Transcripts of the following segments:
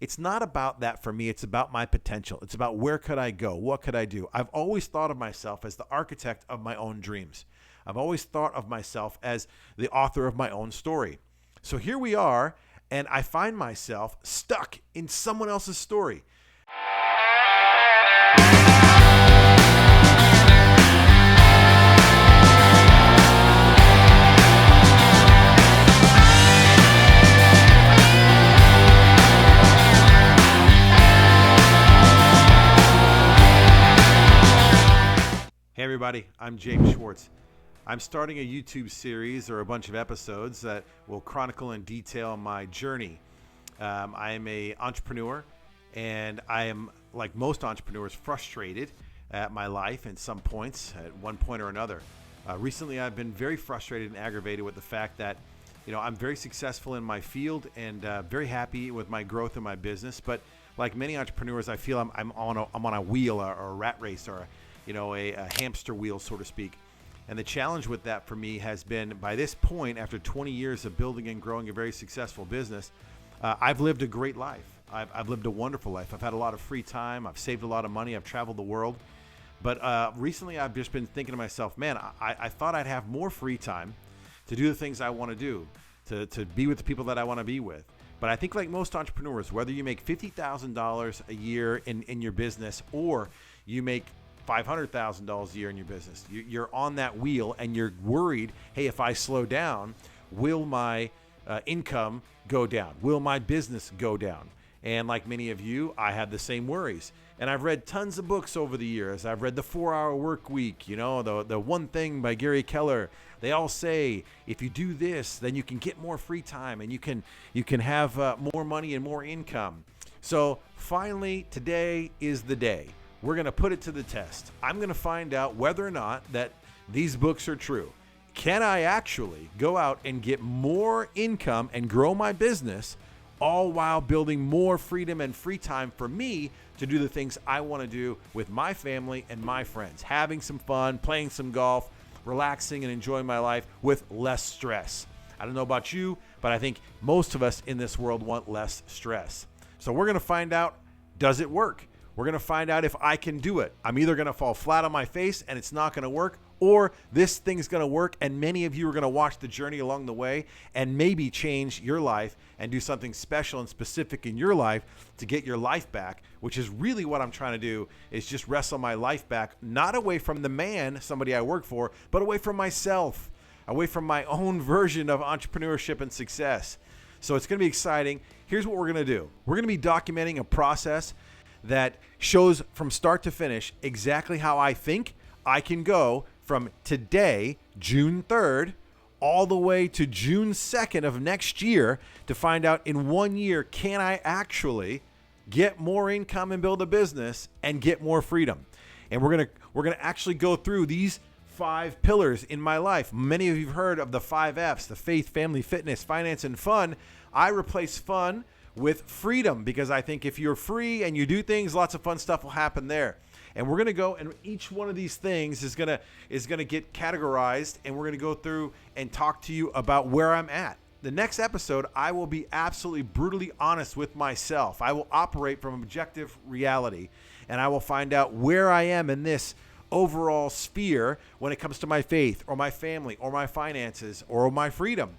it's not about that for me. It's about my potential. It's about where could I go? What could I do? I've always thought of myself as the architect of my own dreams. I've always thought of myself as the author of my own story. So here we are, and I find myself stuck in someone else's story. Hey everybody, I'm James Schwartz. I'm starting a YouTube series or a bunch of episodes that will chronicle and detail my journey. I am an entrepreneur, and I am, like most entrepreneurs, frustrated at my life at some points, at one point or another. Recently, I've been very frustrated and aggravated with the fact that, I'm very successful in my field and very happy with my growth in my business. But like many entrepreneurs, I feel I'm on a wheel or a rat race or a hamster wheel, so to speak. And the challenge with that for me has been, by this point, after 20 years of building and growing a very successful business, I've lived a great life. I've lived a wonderful life. I've had a lot of free time. I've saved a lot of money. I've traveled the world. But recently I've just been thinking to myself, man, I thought I'd have more free time to do the things I want to do, to be with the people that I want to be with. But I think like most entrepreneurs, whether you make $50,000 a year in your business or you make $500,000 a year in your business, you're on that wheel and you're worried, hey, if I slow down, will my income go down? Will my business go down? And like many of you, I have the same worries. And I've read tons of books over the years. I've read The 4-Hour Work Week, the One Thing by Gary Keller. They all say, if you do this, then you can get more free time and you can have more money and more income. So finally, today is the day. We're going to put it to the test. I'm going to find out whether or not that these books are true. Can I actually go out and get more income and grow my business, all while building more freedom and free time for me to do the things I want to do with my family and my friends, having some fun, playing some golf, relaxing and enjoying my life with less stress? I don't know about you, but I think most of us in this world want less stress. So we're going to find out, does it work? We're going to find out if I can do it. I'm either going to fall flat on my face and it's not going to work, or this thing's going to work, and many of you are going to watch the journey along the way and maybe change your life and do something special and specific in your life to get your life back, which is really what I'm trying to do, is just wrestle my life back, not away from the man, somebody I work for, but away from myself, away from my own version of entrepreneurship and success. So it's going to be exciting. Here's what we're going to do. We're going to be documenting a process that shows from start to finish exactly how I think I can go from today, June 3rd, all the way to June 2nd of next year to find out in 1 year, can I actually get more income and build a business and get more freedom? And we're gonna actually go through these 5 pillars in my life. Many of you have heard of the 5 F's, the faith, family, fitness, finance, and fun. I replace fun with freedom, because I think if you're free and you do things, lots of fun stuff will happen there. And we're going to go, and each one of these things is going to get categorized, and we're going to go through and talk to you about where I'm at. The next episode, I will be absolutely brutally honest with myself. I will operate from objective reality, and I will find out where I am in this overall sphere when it comes to my faith or my family or my finances or my freedom.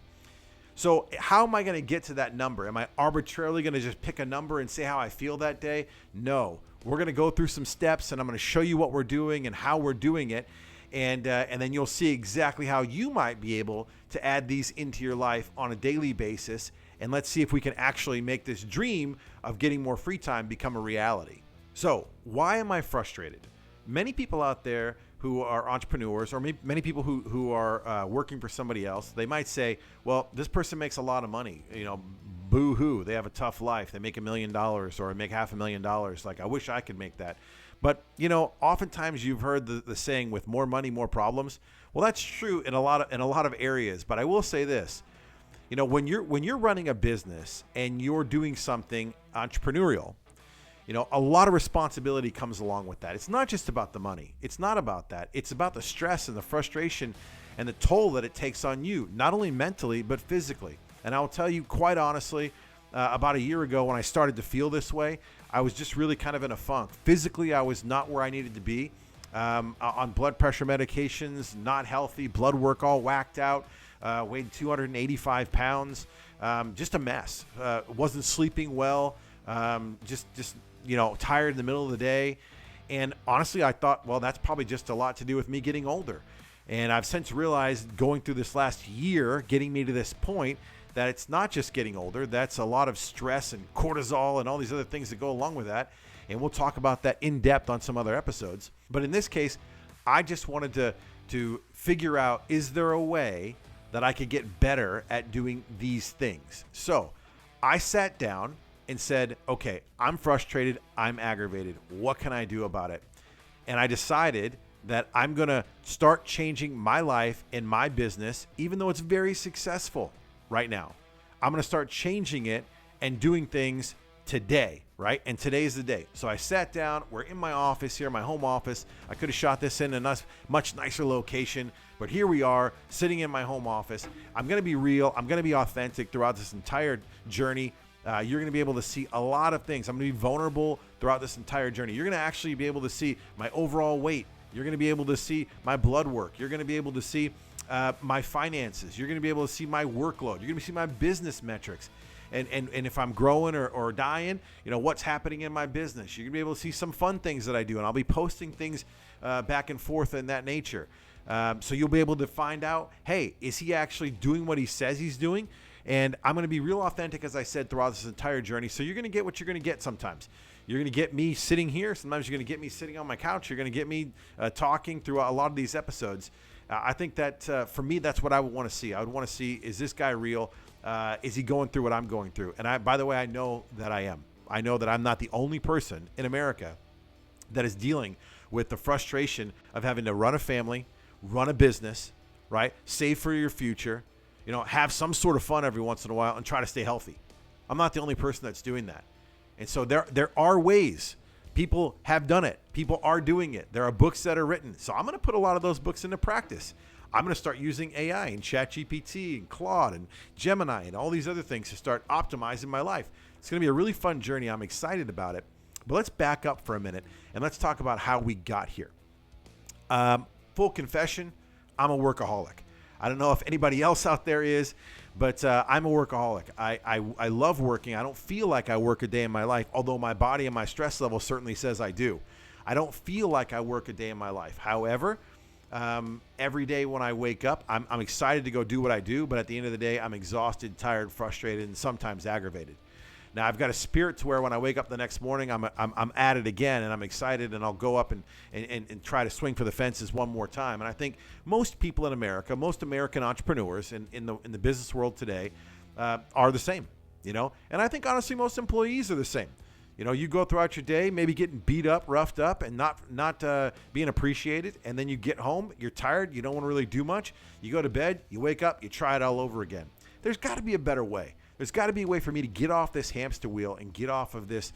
So how am I going to get to that number? Am I arbitrarily going to just pick a number and say how I feel that day? No. We're going to go through some steps, and I'm going to show you what we're doing and how we're doing it. And then you'll see exactly how you might be able to add these into your life on a daily basis. And let's see if we can actually make this dream of getting more free time become a reality. So why am I frustrated? Many people out there who are entrepreneurs, or many people who are working for somebody else, they might say, well, this person makes a lot of money, boo-hoo, they have a tough life, they make $1 million or make $500,000, like I wish I could make that. But oftentimes you've heard the saying, with more money, more problems. Well, that's true in a lot of areas, but I will say this, when you're running a business and you're doing something entrepreneurial, a lot of responsibility comes along with that. It's not just about the money. It's not about that. It's about the stress and the frustration and the toll that it takes on you, not only mentally, but physically. And I'll tell you quite honestly, about a year ago when I started to feel this way. I was just really kind of in a funk. Physically, I was not where I needed to be. On blood pressure medications, not healthy, blood work all whacked out, weighed 285 pounds, just a mess. Wasn't sleeping well, just tired in the middle of the day. And honestly, I thought, well, that's probably just a lot to do with me getting older. And I've since realized going through this last year, getting me to this point, that it's not just getting older. That's a lot of stress and cortisol and all these other things that go along with that. And we'll talk about that in depth on some other episodes. But in this case, I just wanted to figure out, is there a way that I could get better at doing these things? So I sat down and said, okay, I'm frustrated. I'm aggravated. What can I do about it? And I decided that I'm going to start changing my life and my business, even though it's very successful right now. I'm going to start changing it and doing things today, right? And today's the day. So I sat down. We're in my office here, my home office. I could have shot this in a much nicer location, but here we are sitting in my home office. I'm going to be real. I'm going to be authentic throughout this entire journey. You're going to be able to see a lot of things. I'm going to be vulnerable throughout this entire journey. You're going to actually be able to see my overall weight. You're going to be able to see my blood work. You're going to be able to see my finances. You're going to be able to see my workload. You're going to see my business metrics. And if I'm growing or dying, what's happening in my business. You're going to be able to see some fun things that I do. And I'll be posting things back and forth in that nature. So you'll be able to find out, hey, is he actually doing what he says he's doing? And I'm going to be real authentic, as I said, throughout this entire journey. So you're going to get what you're going to get sometimes. You're going to get me sitting here. Sometimes you're going to get me sitting on my couch. You're going to get me talking throughout a lot of these episodes. I think that for me, that's what I would want to see. I would want to see, is this guy real? Is he going through what I'm going through? And by the way, I know that I am. I know that I'm not the only person in America that is dealing with the frustration of having to run a family, run a business, right? Save for your future, have some sort of fun every once in a while and try to stay healthy. I'm not the only person that's doing that. And so there are ways. People have done it. People are doing it. There are books that are written. So I'm going to put a lot of those books into practice. I'm going to start using AI and ChatGPT and Claude and Gemini and all these other things to start optimizing my life. It's going to be a really fun journey. I'm excited about it. But let's back up for a minute and let's talk about how we got here. Full confession, I'm a workaholic. I don't know if anybody else out there is, but I'm a workaholic. I love working. I don't feel like I work a day in my life, although my body and my stress level certainly says I do. I don't feel like I work a day in my life. However, every day when I wake up, I'm excited to go do what I do, but at the end of the day, I'm exhausted, tired, frustrated, and sometimes aggravated. Now, I've got a spirit to where when I wake up the next morning, I'm at it again, and I'm excited, and I'll go up and try to swing for the fences one more time. And I think most people in America, most American entrepreneurs in the business world today are the same, And I think, honestly, most employees are the same. You go throughout your day, maybe getting beat up, roughed up, and not being appreciated. And then you get home, you're tired, you don't want to really do much. You go to bed, you wake up, you try it all over again. There's got to be a better way. There's got to be a way for me to get off this hamster wheel and get off of this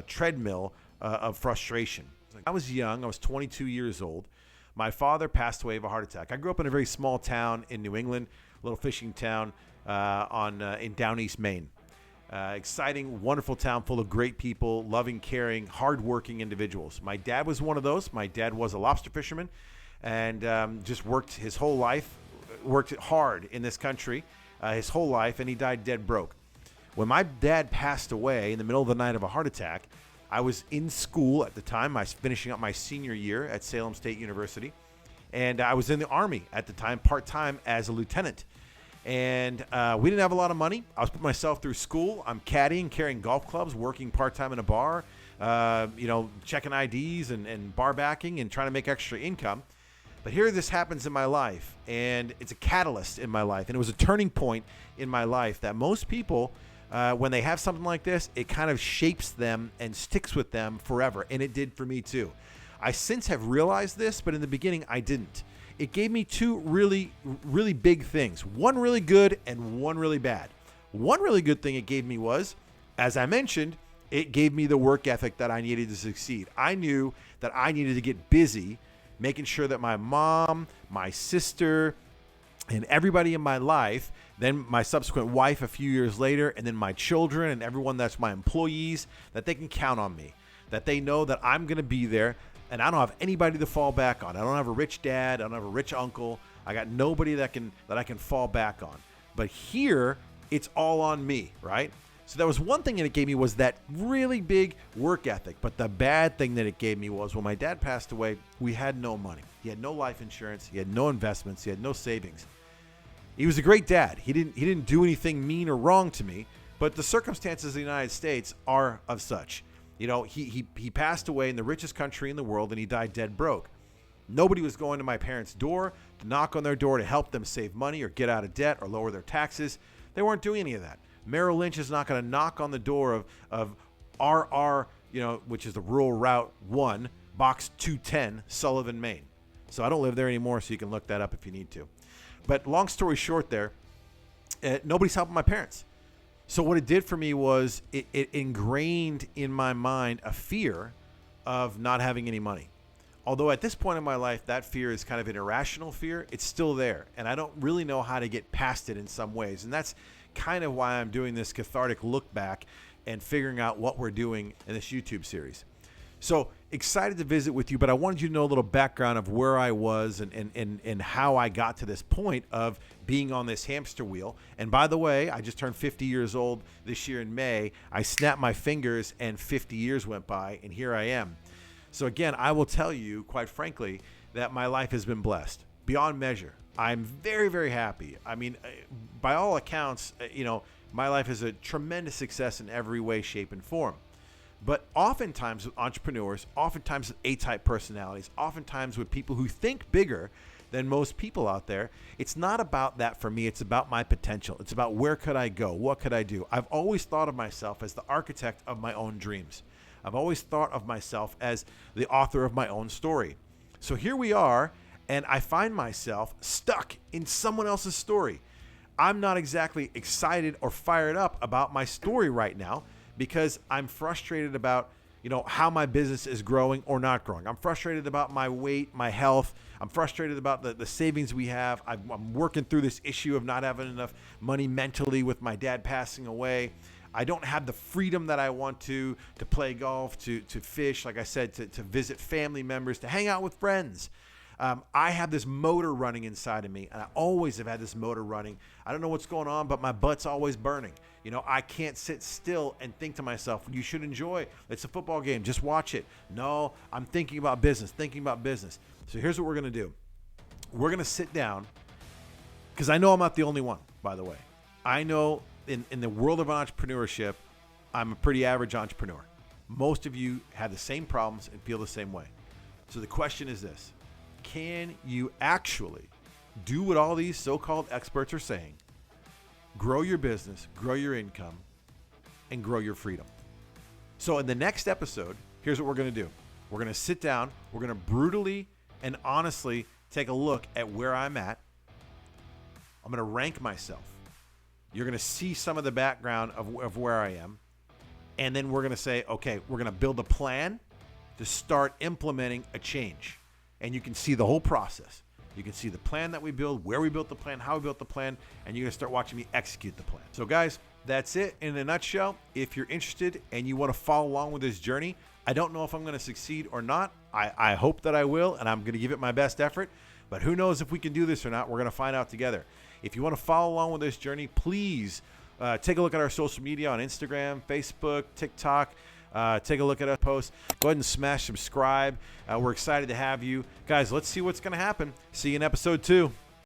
treadmill of frustration. I was young. I was 22 years old. My father passed away of a heart attack. I grew up in a very small town in New England, a little fishing town in Down East Maine. Exciting, wonderful town full of great people, loving, caring, hardworking individuals. My dad was one of those. My dad was a lobster fisherman and just worked his whole life, worked hard in this country his whole life, and he died dead broke. When my dad passed away in the middle of the night of a heart attack, I was in school at the time. I was finishing up my senior year at Salem State University, and I was in the Army at the time, part-time as a lieutenant. And we didn't have a lot of money. I was putting myself through school. I'm caddying, carrying golf clubs, working part-time in a bar, checking IDs and bar backing and trying to make extra income. But here this happens in my life, and it's a catalyst in my life, and it was a turning point in my life that most people, when they have something like this, it kind of shapes them and sticks with them forever, and it did for me too. I since have realized this, but in the beginning I didn't. It gave me two really, really big things, one really good and one really bad. One really good thing it gave me was, as I mentioned, it gave me the work ethic that I needed to succeed. I knew that I needed to get busy making sure that my mom, my sister, And everybody in my life, then my subsequent wife a few years later, and then my children and everyone that's my employees, that they can count on me, that they know that I'm going to be there, and I don't have anybody to fall back on. I don't have a rich dad. I don't have a rich uncle. I got nobody that I can fall back on. But here, it's all on me, right? So that was one thing that it gave me, was that really big work ethic. But the bad thing that it gave me was when my dad passed away, we had no money. He had no life insurance. He had no investments. He had no savings. He was a great dad. He didn't do anything mean or wrong to me, but the circumstances of the United States are of such. You know, he passed away in the richest country in the world, and he died dead broke. Nobody was going to my parents' door to knock on their door to help them save money or get out of debt or lower their taxes. They weren't doing any of that. Merrill Lynch is not going to knock on the door of RR, which is the Rural Route 1, Box 210, Sullivan, Maine. So I don't live there anymore, so you can look that up if you need to. But long story short there, nobody's helping my parents. So what it did for me was it ingrained in my mind a fear of not having any money. Although at this point in my life, that fear is kind of an irrational fear, it's still there. And I don't really know how to get past it in some ways. And that's kind of why I'm doing this cathartic look back and figuring out what we're doing in this YouTube series. So excited to visit with you, but I wanted you to know a little background of where I was and how I got to this point of being on this hamster wheel. And by the way, I just turned 50 years old this year in May. I snapped my fingers and 50 years went by, and here I am. So again, I will tell you, quite frankly, that my life has been blessed beyond measure. I'm very, very happy. I mean, by all accounts, my life is a tremendous success in every way, shape, and form. But oftentimes with entrepreneurs, oftentimes with A-type personalities, oftentimes with people who think bigger than most people out there, it's not about that for me. It's about my potential. It's about where could I go? What could I do? I've always thought of myself as the architect of my own dreams. I've always thought of myself as the author of my own story. So here we are, and I find myself stuck in someone else's story. I'm not exactly excited or fired up about my story right now because I'm frustrated about, how my business is growing or not growing. I'm frustrated about my weight, my health. I'm frustrated about the savings we have. I'm working through this issue of not having enough money mentally with my dad passing away. I don't have the freedom that I want to play golf, to fish, like I said, to visit family members, to hang out with friends. I have this motor running inside of me, and I always have had this motor running. I don't know what's going on, but my butt's always burning. I can't sit still and think to myself, you should enjoy. It's a football game. Just watch it. No, I'm thinking about business. So here's what we're going to do. We're going to sit down, because I know I'm not the only one, by the way. I know in the world of entrepreneurship, I'm a pretty average entrepreneur. Most of you have the same problems and feel the same way. So the question is this: can you actually do what all these so-called experts are saying? Grow your business, grow your income, and grow your freedom. So in the next episode, here's what we're going to do. We're going to sit down. We're going to brutally and honestly take a look at where I'm at. I'm going to rank myself. You're going to see some of the background of where I am. And then we're going to say, okay, we're going to build a plan to start implementing a change. And you can see the whole process. You can see the plan that we build, where we built the plan, how we built the plan, and you're going to start watching me execute the plan. So guys, that's it in a nutshell. If you're interested and you want to follow along with this journey, I don't know if I'm going to succeed or not. I hope that I will, and I'm going to give it my best effort. But who knows if we can do this or not? We're going to find out together. If you want to follow along with this journey, please take a look at our social media on Instagram, Facebook, TikTok. Take a look at our posts. Go ahead and smash subscribe. We're excited to have you. Guys, let's see what's going to happen. See you in episode 2.